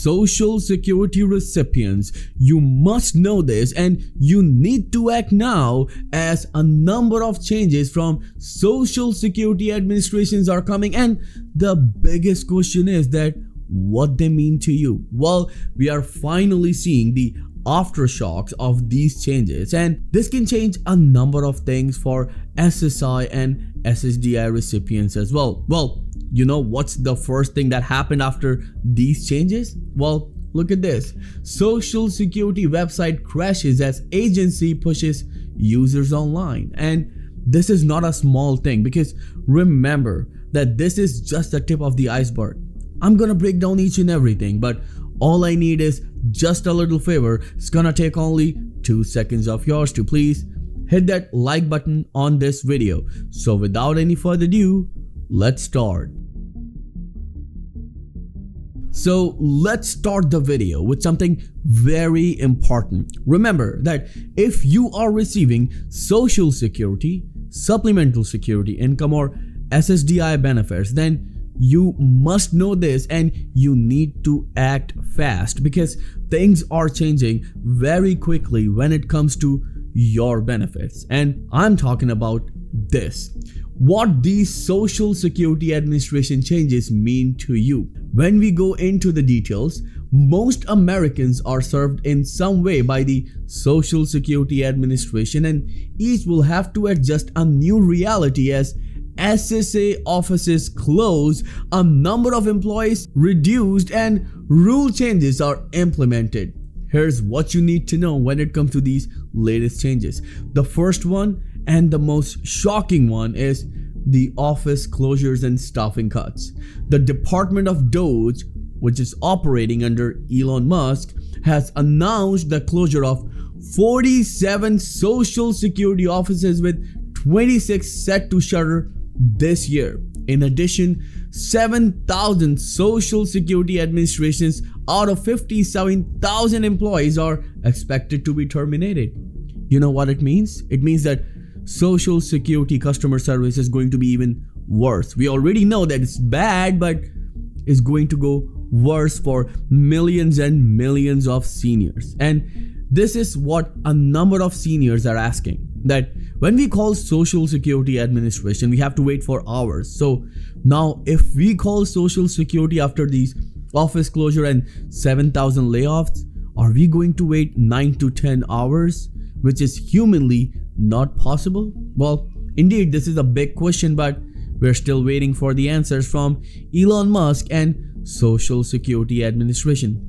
Social Security recipients, you must know this and you need to act now, as a number of changes from Social Security administrations are coming, and the biggest question is that what they mean to you. Well, we are finally seeing the aftershocks of these changes, and this can change a number of things for SSI and ssdi recipients as well. Well, you know what's the first thing that happened after these changes? Well, look at this. Social Security website crashes as agency pushes users online. And this is not a small thing, because remember that this is just the tip of the iceberg. I'm gonna break down each and everything, but all I need is just a little favor. It's gonna take only 2 seconds of yours to please hit that like button on this video. So without any further ado, let's start. So let's start the video with something very important. Remember that if you are receiving Social Security, Supplemental Security Income, or SSDI benefits, then you must know this and you need to act fast, because things are changing very quickly when it comes to your benefits. And I'm talking about this. What these Social Security Administration changes mean to you. When we go into the details, most Americans are served in some way by the Social Security Administration, and each will have to adjust a new reality as SSA offices close, a number of employees reduced, and rule changes are implemented. Here's what you need to know when it comes to these latest changes. The first one, and the most shocking one, is the office closures and staffing cuts. The Department of DOGE, which is operating under Elon Musk, has announced the closure of 47 Social Security offices, with 26 set to shutter this year. In addition, 7,000 Social Security administrations out of 57,000 employees are expected to be terminated. You know what it means? It means that Social Security customer service is going to be even worse. We already know that it's bad, but it's going to go worse for millions and millions of seniors. And this is what a number of seniors are asking, that when we call Social Security Administration, we have to wait for hours. So now if we call Social Security after these office closure and 7,000 layoffs, are we going to wait 9 to 10 hours, which is humanly not possible? Well, indeed, this is a big question, but we're still waiting for the answers from Elon Musk and Social Security Administration.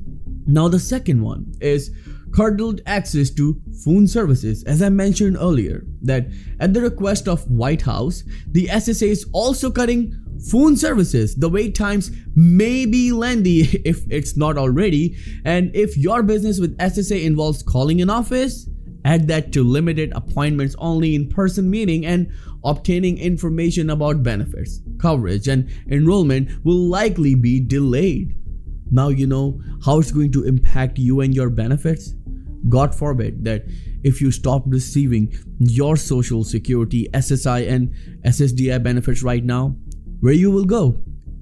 Now the second one is curtailed access to phone services. As I mentioned earlier, that at the request of White House, the SSA is also cutting phone services. The wait times may be lengthy if it's not already, and if your business with SSA involves calling an office, add that to limited appointments, only in-person meeting, and obtaining information about benefits, coverage, and enrollment will likely be delayed. Now you know how it's going to impact you and your benefits. God forbid that if you stop receiving your Social Security, SSI, and SSDI benefits right now, where you will go?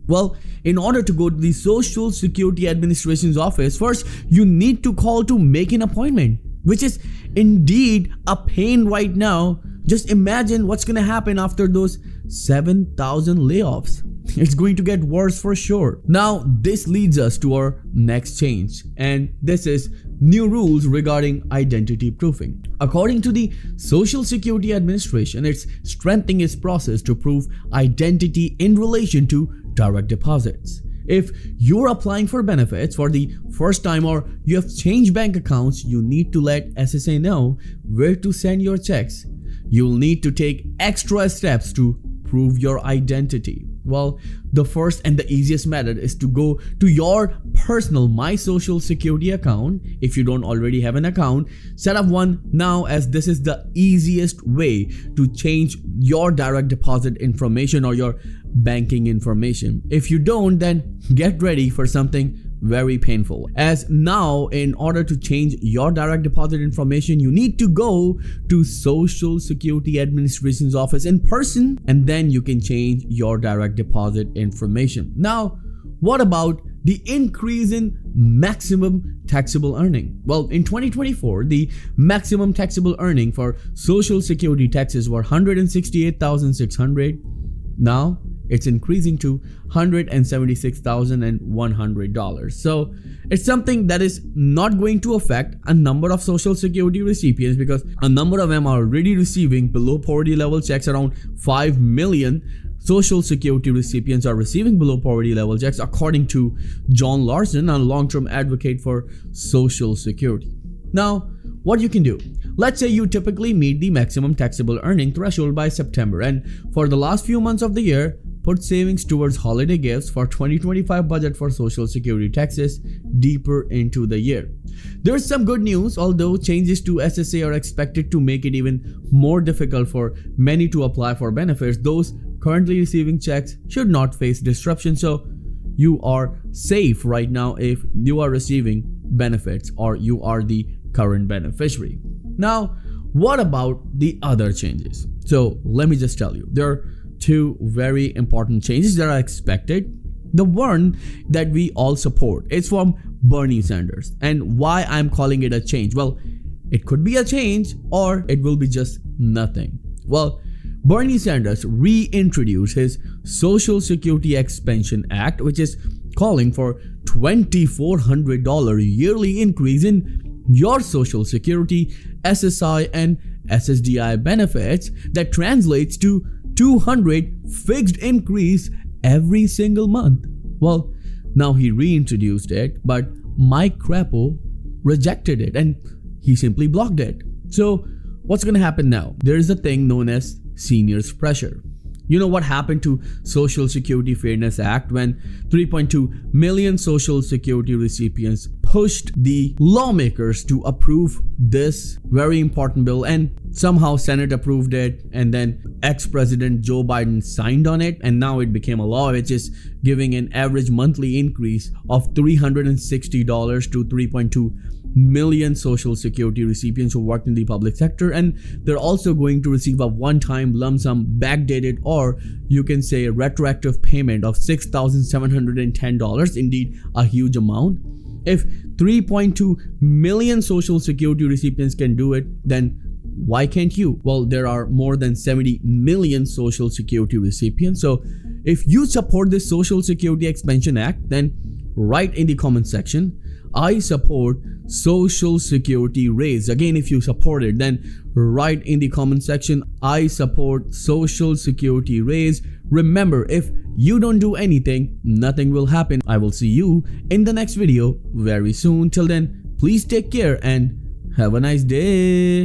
Well, in order to go to the Social Security Administration's office, first you need to call to make an appointment, which is indeed a pain right now. Just imagine what's going to happen after those 7,000 layoffs. It's going to get worse for sure. Now, this leads us to our next change, and this is new rules regarding identity proofing. According to the Social Security Administration, it's strengthening its process to prove identity in relation to direct deposits. If you're applying for benefits for the first time or you have changed bank accounts, you need to let SSA know where to send your checks. You'll need to take extra steps to prove your identity. Well, the first and the easiest method is to go to your personal My Social Security account. If you don't already have an account, set up one now, as this is the easiest way to change your direct deposit information or your banking information. If you don't, then get ready for something very painful, as now in order to change your direct deposit information, you need to go to Social Security Administration's office in person, and then you can change your direct deposit information. Now, what about the increase in maximum taxable earning. Well, in 2024, the maximum taxable earning for Social Security taxes were $168,600. Now it's increasing to $176,100. So it's something that is not going to affect a number of Social Security recipients because a number of them are already receiving below poverty level checks. Around 5 million Social Security recipients are receiving below poverty level checks, according to John Larson, a long-term advocate for Social Security. Now, what you can do, let's say you typically meet the maximum taxable earning threshold by September, and for the last few months of the year, put savings towards holiday gifts for 2025 budget for Social Security taxes deeper into the year. There's some good news, although changes to SSA are expected to make it even more difficult for many to apply for benefits. Those currently receiving checks should not face disruption, so you are safe right now if you are receiving benefits or you are the current beneficiary. Now, what about the other changes? So let me just tell you, there are two very important changes that are expected. The one that we all support is from Bernie Sanders. And why I'm calling it a change? Well, it could be a change or it will be just nothing. Well, Bernie Sanders reintroduced his Social Security Expansion Act, which is calling for $2,400 yearly increase in your Social Security, SSI and ssdi benefits. That translates to $200 fixed increase every single month. Well, now he reintroduced it, but Mike Crapo rejected it and he simply blocked it. So what's going to happen now? There is a thing known as seniors pressure. You know what happened to Social Security Fairness Act when 3.2 million Social Security recipients pushed the lawmakers to approve this very important bill, and somehow Senate approved it, and then ex-president Joe Biden signed on it, and now it became a law, which is giving an average monthly increase of $360 to 3.2 million Social Security recipients who worked in the public sector, and they're also going to receive a one-time lump sum backdated, or you can say a retroactive payment of $6,710, indeed a huge amount. If 3.2 million Social Security recipients can do it, then why can't you? Well, there are more than 70 million Social Security recipients. So if you support this Social Security Expansion Act, then write in the comment section, I support Social Security raise. Again, if you support it, then write in the comment section, I support Social Security raise. Remember, if you don't do anything, nothing will happen. I will see you in the next video very soon. Till then, please take care and have a nice day.